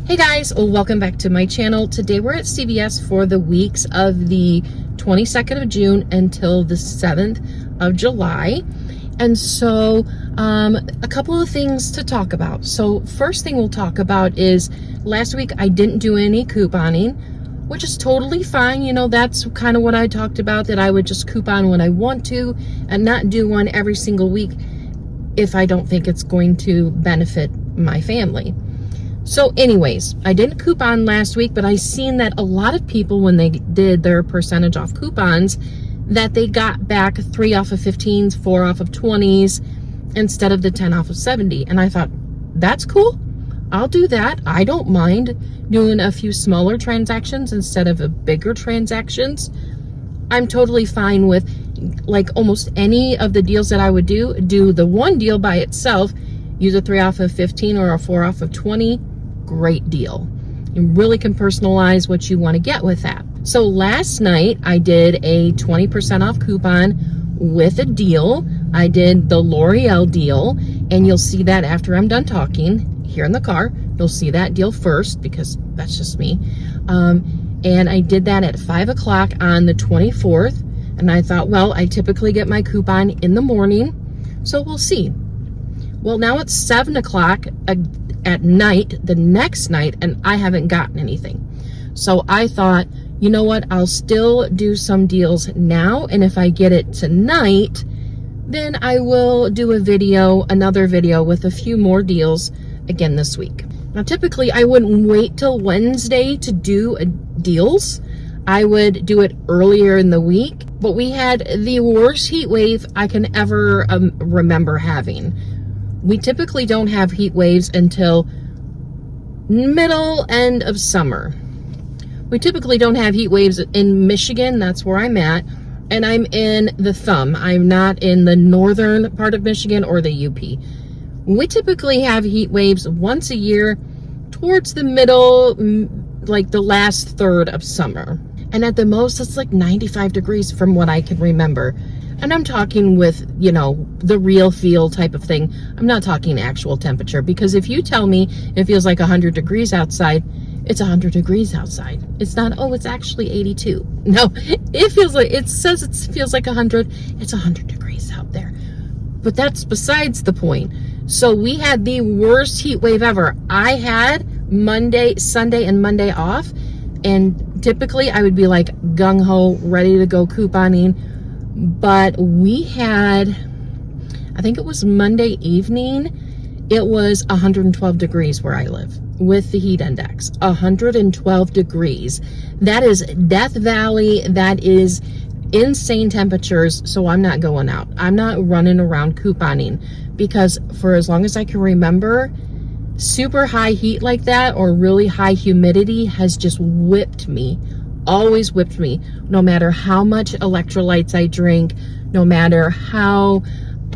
Hey guys, welcome back to my channel. Today we're at CVS for the weeks of the 22nd of June until the 7th of July. And so a couple of things to talk about. So first thing we'll talk about is last week I didn't do any couponing, which is totally fine. You know, that's kind of what I talked about, that I would just coupon when I want to and not do one every single week if I don't think it's going to benefit my family. So anyways, I didn't coupon last week, but I seen that a lot of people, when they did their percentage off coupons, that they got back 3 off of 15s, 4 off of 20s, instead of the 10 off of 70. And I thought, that's cool. I'll do that. I don't mind doing a few smaller transactions instead of a bigger transactions. I'm totally fine with, like, almost any of the deals that I would do the one deal by itself, use a 3 off of 15 or a 4 off of 20. Great deal. You really can personalize what you want to get with that. So last night I did a 20% off coupon with a deal. I did the L'Oreal deal, and you'll see that after I'm done talking here in the car. You'll see that deal first because that's just me. And I did that at 5 o'clock on the 24th. And I thought, well, I typically get my coupon in the morning, so we'll see. Well, now it's 7 o'clock at night, the next night, and I haven't gotten anything. So I thought, you know what, I'll still do some deals now, and if I get it tonight, then I will do another video with a few more deals again this week. Now, typically, I wouldn't wait till Wednesday to do deals. I would do it earlier in the week, but we had the worst heat wave I can ever remember having. We typically don't have heat waves until end of summer. We typically don't have heat waves in Michigan. That's where I'm at. And I'm in the thumb. I'm not in the northern part of Michigan or the UP. We typically have heat waves once a year towards the middle, like the last third of summer. And at the most, it's like 95 degrees from what I can remember. And I'm talking with, you know, the real feel type of thing. I'm not talking actual temperature, because if you tell me it feels like 100 degrees outside, it's 100 degrees outside. It's not, oh, it's actually 82. No, it says it feels like 100. It's 100 degrees out there. But that's besides the point. So we had the worst heat wave ever. I had Sunday and Monday off, and typically I would be like gung-ho, ready to go couponing. But we had, I think it was Monday evening, it was 112 degrees where I live with the heat index. 112 degrees. That is Death Valley. That is insane temperatures. So I'm not going out. I'm not running around couponing, because for as long as I can remember, super high heat like that or really high humidity has just whipped me. Always whipped me, no matter how much electrolytes I drink, no matter how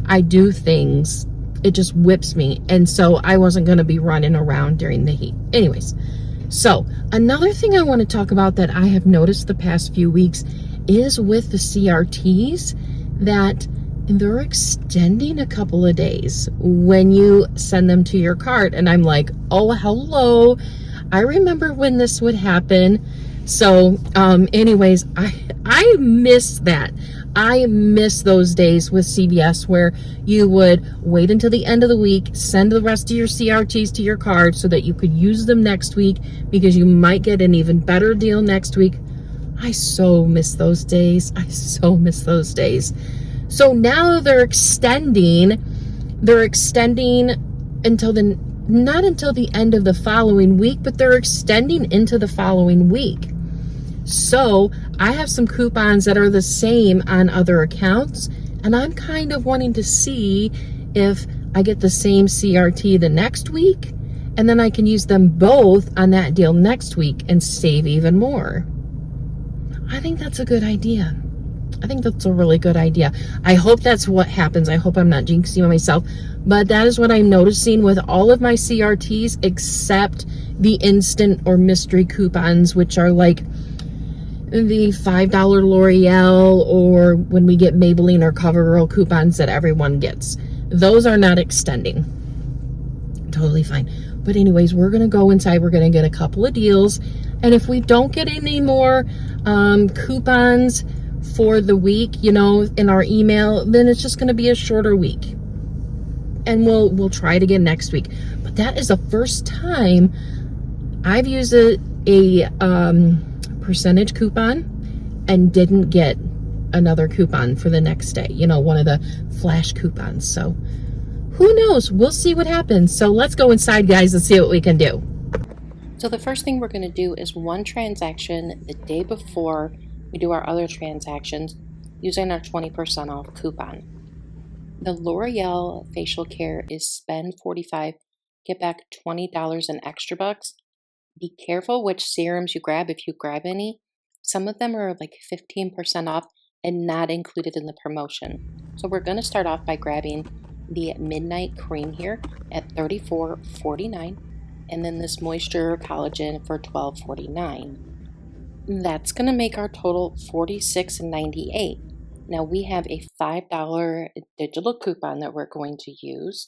I do things, it just whips me. And so I wasn't going to be running around during the heat. Anyways, so another thing I want to talk about that I have noticed the past few weeks is with the CRTs, that they're extending a couple of days when you send them to your cart. And I'm like, oh, hello. I remember when this would happen. So anyways, I miss that. I miss those days with CVS where you would wait until the end of the week, send the rest of your CRTs to your card so that you could use them next week, because you might get an even better deal next week. I so miss those days. I so miss those days. So now they're extending until not until the end of the following week, but they're extending into the following week. So I have some coupons that are the same on other accounts, and I'm kind of wanting to see if I get the same CRT the next week, and then I can use them both on that deal next week and save even more. I think that's a good idea. I think that's a really good idea. I hope that's what happens. I hope I'm not jinxing myself, but that is what I'm noticing with all of my CRTs except the instant or mystery coupons, which are like the $5 L'Oreal, or when we get Maybelline or CoverGirl coupons that everyone gets. Those are not extending. Totally fine. But anyways, we're going to go inside. We're going to get a couple of deals. And if we don't get any more coupons for the week, in our email, then it's just going to be a shorter week. And we'll try it again next week. But that is the first time I've used a percentage coupon and didn't get another coupon for the next day. One of the flash coupons. So who knows? We'll see what happens. So let's go inside, guys, and see what we can do. So the first thing we're going to do is one transaction the day before we do our other transactions using our 20% off coupon. The L'Oreal facial care is spend $45, get back $20 in extra bucks. Be careful which serums you grab if you grab any. Some of them are like 15% off and not included in the promotion. So we're going to start off by grabbing the Midnight Cream here at $34.49 and then this Moisture Collagen for $12.49. That's going to make our total $46.98. Now we have a $5 digital coupon that we're going to use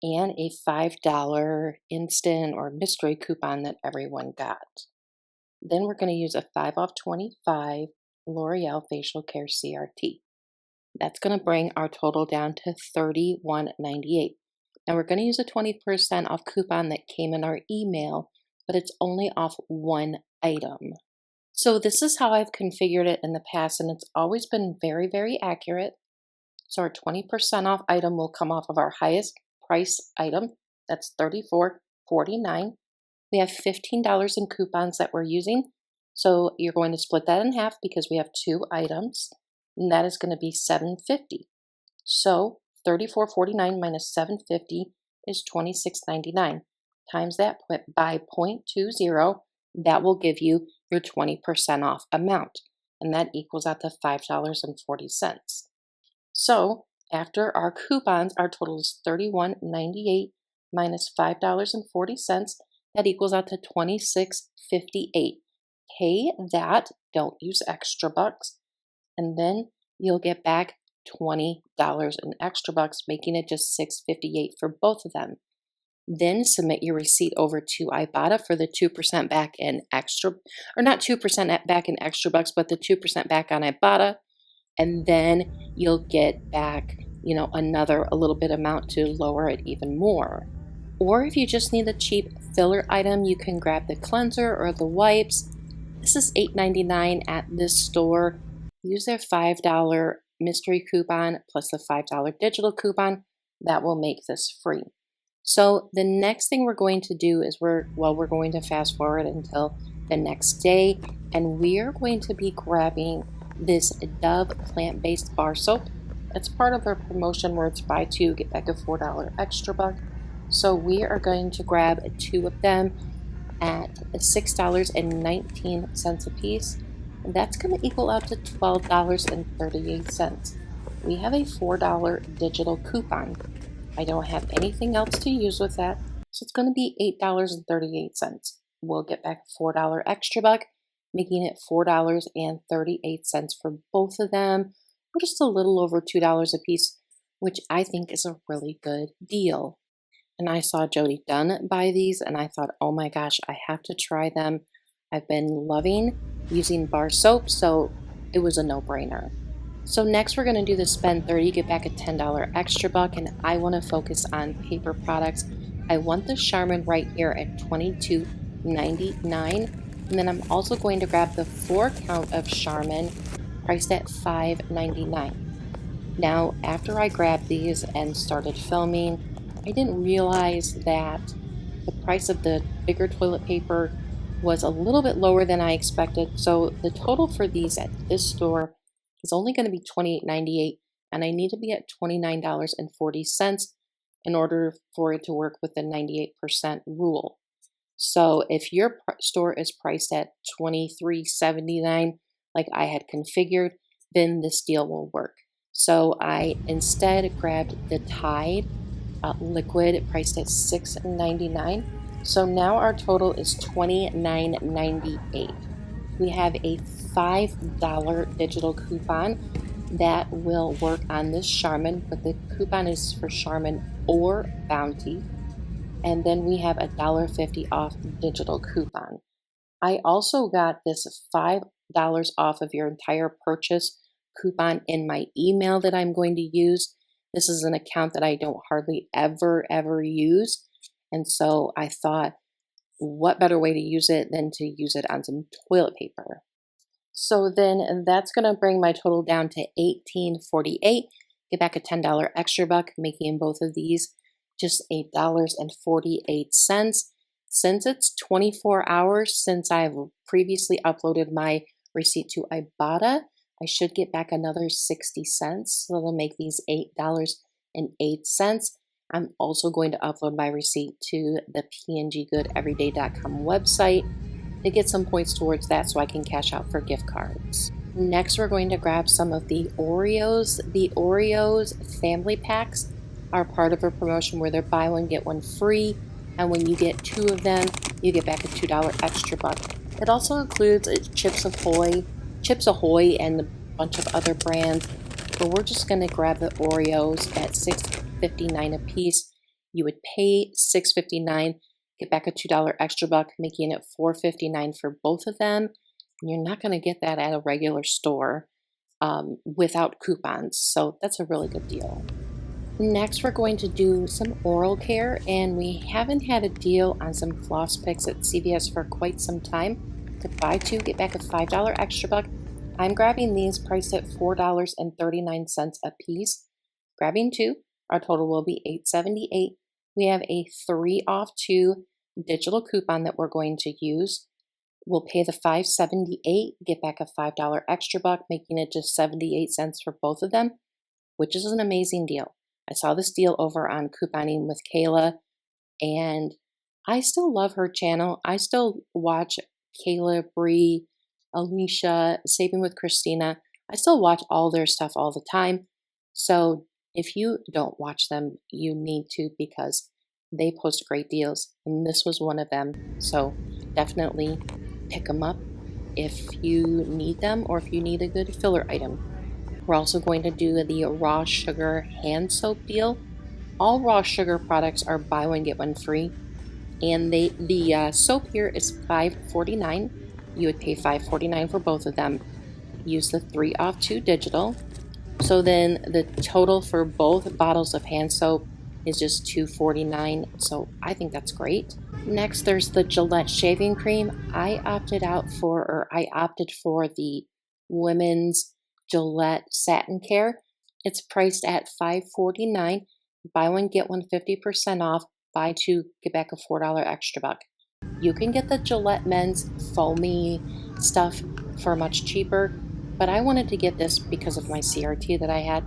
and a $5 instant or mystery coupon that everyone got. Then we're going to use a 5 off 25 L'Oreal Facial Care CRT. That's going to bring our total down to $31.98. Now we're going to use a 20% off coupon that came in our email, but it's only off one item. So this is how I've configured it in the past, and it's always been very, very accurate. So our 20% off item will come off of our highest price item. That's $34.49. We have $15 in coupons that we're using. So you're going to split that in half because we have two items, and that is going to be $7.50. So $34.49 minus $7.50 is $26.99. Times that by 0.20, that will give you your 20% off amount, and that equals out to $5.40. So after our coupons, our total is $31.98 minus $5.40. That equals out to $26.58. Pay that, don't use extra bucks, and then you'll get back $20 in extra bucks, making it just $6.58 for both of them. Then submit your receipt over to Ibotta for the 2% back in extra, or not 2% back in extra bucks, but the 2% back on Ibotta. And then you'll get back, another a little bit amount to lower it even more. Or if you just need a cheap filler item, you can grab the cleanser or the wipes. This is $8.99 at this store. Use their $5 mystery coupon plus the $5 digital coupon. That will make this free. So the next thing we're going to do is we're going to fast forward until the next day, and we are going to be grabbing this Dove plant-based bar soap. It's part of our promotion where it's buy two, get back a $4 extra buck. So we are going to grab two of them at $6.19 a piece. And that's going to equal out to $12.38. We have a $4 digital coupon. I don't have anything else to use with that, so it's going to be $8.38. We'll get back $4 extra buck, making it $4.38 for both of them, or just a little over $2 a piece, which I think is a really good deal. And I saw Jody Dunn buy these, and I thought, oh my gosh, I have to try them. I've been loving using bar soap, so it was a no-brainer. So next we're going to do the spend 30, get back a $10 extra buck, and I want to focus on paper products. I want the Charmin right here at $22.99, and then I'm also going to grab the 4 count of Charmin priced at $5.99. Now after I grabbed these and started filming, I didn't realize that the price of the bigger toilet paper was a little bit lower than I expected. So the total for these at this store is only going to be $28.98, and I need to be at $29.40 in order for it to work with the 98% rule. So if your store is priced at $23.79, like I had configured, then this deal will work. So I instead grabbed the Tide liquid priced at $6.99. So now our total is $29.98. We have a $5 digital coupon that will work on this Charmin, but the coupon is for Charmin or Bounty. and then we have a $1.50 off digital coupon. I also got this $5 off of your entire purchase coupon in my email that I'm going to use. This is an account that I don't hardly ever use. And so I thought, what better way to use it than to use it on some toilet paper? So then that's going to bring my total down to $18.48. Get back a $10 extra buck, making both of these just $8.48. Since it's 24 hours since I've previously uploaded my receipt to Ibotta, I should get back another 60 cents. So that'll make these $8.08. I'm also going to upload my receipt to the pngoodeveryday.com website to get some points towards that so I can cash out for gift cards. Next, we're going to grab some of the Oreos. The Oreos family packs are part of a promotion where they're buy one, get one free. And when you get 2 of them, you get back a $2 extra buck. It also includes Chips Ahoy, and a bunch of other brands. But we're just going to grab the Oreos at $6.59 a piece. You would pay $6.59, get back a $2 extra buck, making it $4.59 for both of them. And you're not going to get that at a regular store without coupons. So that's a really good deal. Next, we're going to do some oral care, and we haven't had a deal on some floss picks at CVS for quite some time. To buy 2, get back a $5 extra buck. I'm grabbing these priced at $4.39 a piece. Grabbing 2, our total will be $8.78. We have a 3 off 2 digital coupon that we're going to use. We'll pay the $5.78, get back a $5 extra buck, making it just 78 cents for both of them, which is an amazing deal. I saw this deal over on Couponing with Kayla, and I still love her channel. I still watch Kayla, Bree, Alicia, Saving with Christina. I still watch all their stuff all the time. So if you don't watch them, you need to, because they post great deals, and this was one of them. So definitely pick them up if you need them or if you need a good filler item. We're also going to do the raw sugar hand soap deal. All raw sugar products are buy one, get one free. And the soap here is $5.49. You would pay $5.49 for both of them. Use the 3 off 2 digital. So then the total for both bottles of hand soap is just $2.49. So I think that's great. Next, there's the Gillette shaving cream. I opted for the women's Gillette Satin Care. It's priced at $5.49. Buy one, get one 50% off. Buy 2, get back a $4 extra buck. You can get the Gillette men's foamy stuff for much cheaper, but I wanted to get this because of my CRT that I had.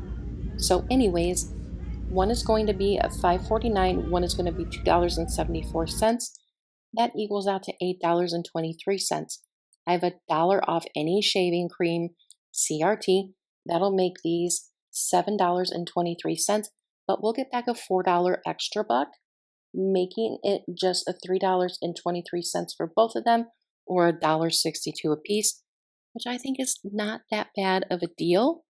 So anyways, one is going to be at $5.49, one is going to be $2.74. That equals out to $8.23. I have $1 off any shaving cream CRT. That'll make these $7.23, but we'll get back a $4 extra buck, making it just a $3.23 for both of them, or $1.62 a piece, which I think is not that bad of a deal.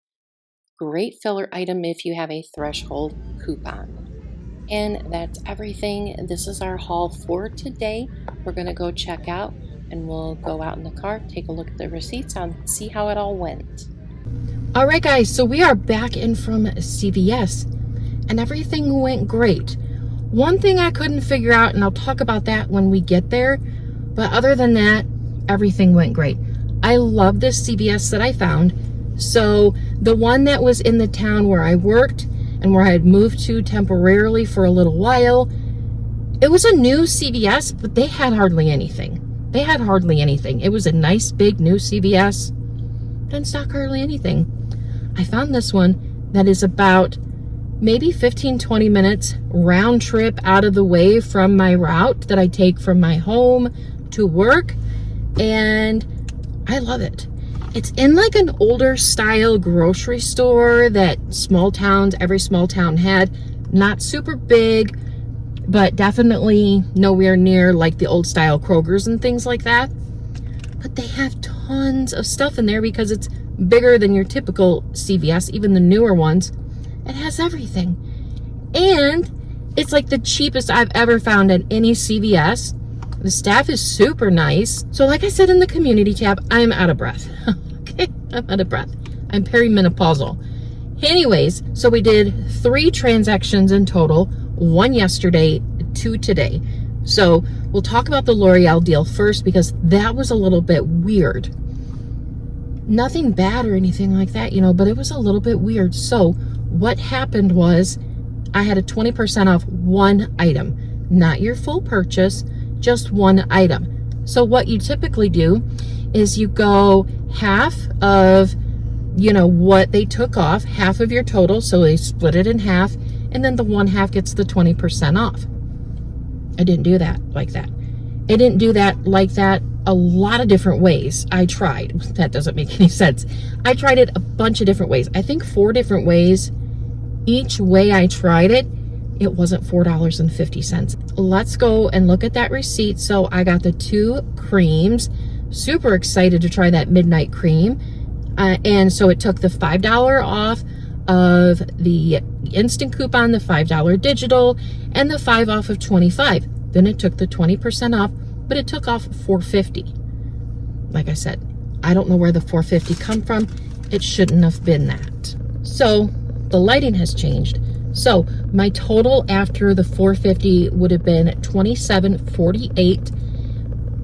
Great filler item if you have a threshold coupon. And that's everything. This is our haul for today. We're going to go check out, and we'll go out in the car, take a look at the receipts, and see how it all went. All right, guys, so we are back in from CVS, and everything went great. One thing I couldn't figure out, and I'll talk about that when we get there, but other than that, everything went great. I love this CVS that I found. So the one that was in the town where I worked and where I had moved to temporarily for a little while, it was a new CVS, but they had hardly anything. It was a nice big new CVS. Didn't stock hardly anything. I found this one that is about maybe 15-20 minutes round trip out of the way from my route that I take from my home to work, and I love it. It's in like an older style grocery store that every small town had. Not super big, but definitely nowhere near like the old style Kroger's and things like that. But they have tons of stuff in there because it's bigger than your typical CVS, even the newer ones. It has everything. And It's like the cheapest I've ever found at any CVS. The staff is super nice. So like I said in the community tab, I'm out of breath. Okay, I'm out of breath. I'm perimenopausal. Anyways, so we did 3 transactions in total, 1 yesterday, 2 today. So we'll talk about the L'Oreal deal first because that was a little bit weird. Nothing bad or anything like that, but it was a little bit weird. So what happened was I had a 20% off 1 item, not your full purchase, just 1 item. So what you typically do is you go half of, what they took off, half of your total. So they split it in half, and then the 1/2 gets the 20% off. I didn't do that like that. I didn't do that like that a lot of different ways. I tried. That doesn't make any sense. I tried it a bunch of different ways. I think 4 different ways. Each way I tried it, it wasn't $4.50. Let's go and look at that receipt. So I got the 2 creams. Super excited to try that midnight cream. And so it took the $5 off of the instant coupon, the $5 digital, and the 5 off of 25. Then it took the 20% off, but it took off $4.50. Like I said, I don't know where the $4.50 come from. It shouldn't have been that. So the lighting has changed. So my total after the $4.50 would have been $27.48.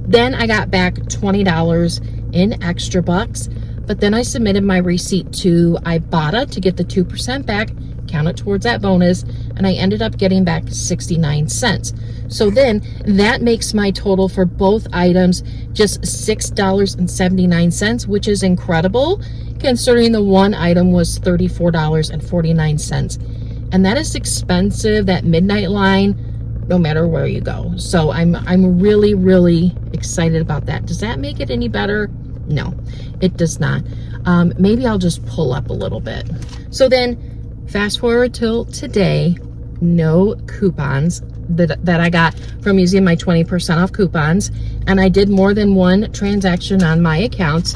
Then I got back $20 in extra bucks. But then I submitted my receipt to Ibotta to get the 2% back, count it towards that bonus, and I ended up getting back 69 cents. So then that makes my total for both items just $6.79, which is incredible considering the one item was $34.49. And that is expensive, that midnight line, no matter where you go. So I'm really, really excited about that. Does that make it any better? No, it does not. Maybe I'll just pull up a little bit. So then fast forward till today, no coupons that I got from using my 20% off coupons. And I did more than 1 transaction on my accounts.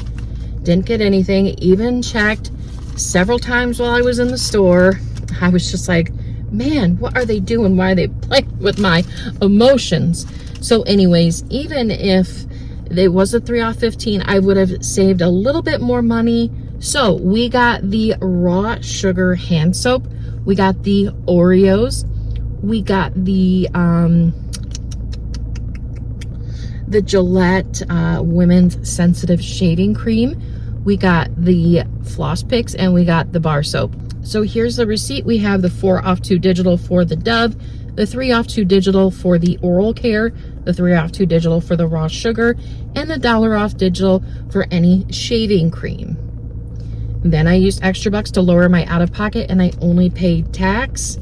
Didn't get anything, even checked several times while I was in the store. I was just like, man, what are they doing? Why are they playing with my emotions? So anyways, even if it was a 3 off 15, I would have saved a little bit more money. So we got the raw sugar hand soap. We got the Oreos. We got the Gillette Women's Sensitive Shaving Cream. We got the floss picks, and we got the bar soap. So here's the receipt. We have the 4 off 2 digital for the Dove, the 3 off 2 digital for the oral care, the 3 off 2 digital for the raw sugar, and the $1 off digital for any shaving cream. Then I used extra bucks to lower my out-of-pocket, and I only paid tax.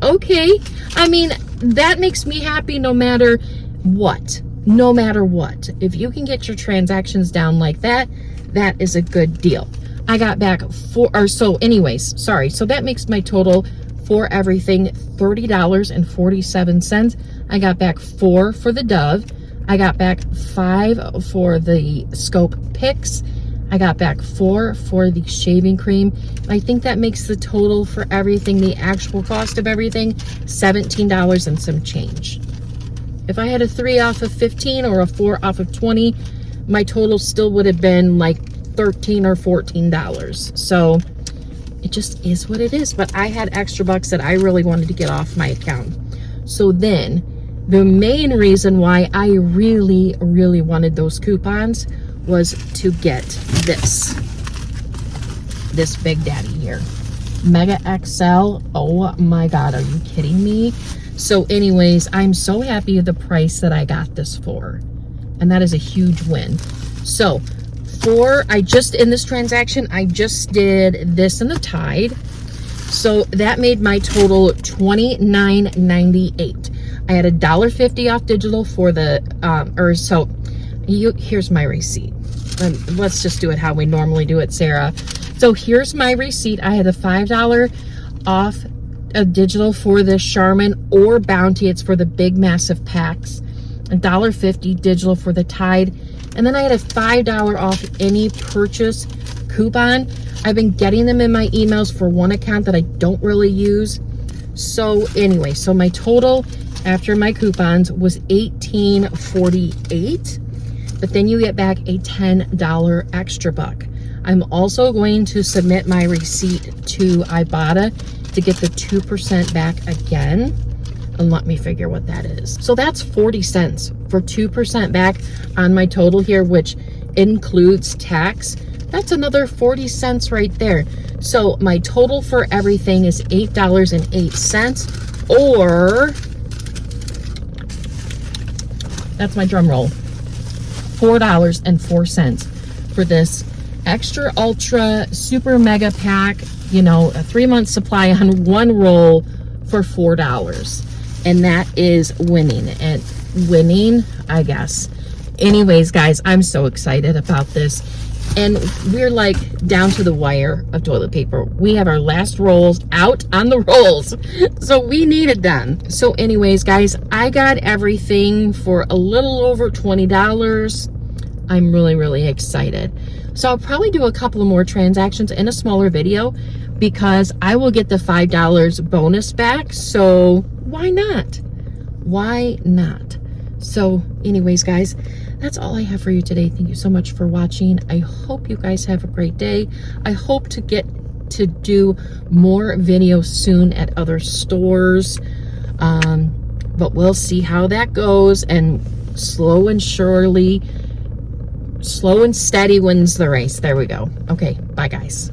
Okay, I mean, that makes me happy no matter what. No matter what. If you can get your transactions down like that, that is a good deal. I got back so that makes my total for everything $30.47. I got back 4 for the Dove. I got back 5 for the Scope Picks. I got back 4 for the shaving cream. I think that makes the total for everything, the actual cost of everything, $17 and some change. If I had a 3 off of 15 or a 4 off of 20, my total still would have been like $13 or $14. So it just is what it is. But I had extra bucks that I really wanted to get off my account. So then the main reason why I really, really wanted those coupons was to get this Big Daddy here. Mega XL. Oh my God, are you kidding me? So anyways, I'm so happy with the price that I got this for. And that is a huge win. So in this transaction, I just did this and the Tide. So that made my total $29.98. I had $1.50 off digital for the, here's my receipt. Let's just do it how we normally do it, Sarah. So here's my receipt. I had a $5 off a digital for the Charmin or Bounty. It's for the big massive packs. $1.50 digital for the Tide. And then I had a $5 off any purchase coupon. I've been getting them in my emails for one account that I don't really use. So anyway, so my total after my coupons was $18.48, but then you get back a $10 extra buck. I'm also going to submit my receipt to Ibotta to get the 2% back again. And let me figure what that is. So that's 40 cents for 2% back on my total here, which includes tax. That's another 40 cents right there. So my total for everything is $8.08, or that's my drum roll, $4.04 for this extra ultra super mega pack, you know, a 3-month supply on one roll for $4. And that is winning, and winning, I guess. Anyways, guys, I'm so excited about this. And we're like down to the wire of toilet paper. We have our last rolls out on the rolls. So we needed them. So anyways, guys, I got everything for a little over $20. I'm really, really excited. So I'll probably do a couple of more transactions in a smaller video because I will get the $5 bonus back. So why not? Why not? So anyways, guys, that's all I have for you today. Thank you so much for watching. I hope you guys have a great day. I hope to get to do more videos soon at other stores. But we'll see how that goes. And slow and steady wins the race. There we go. Okay, bye guys.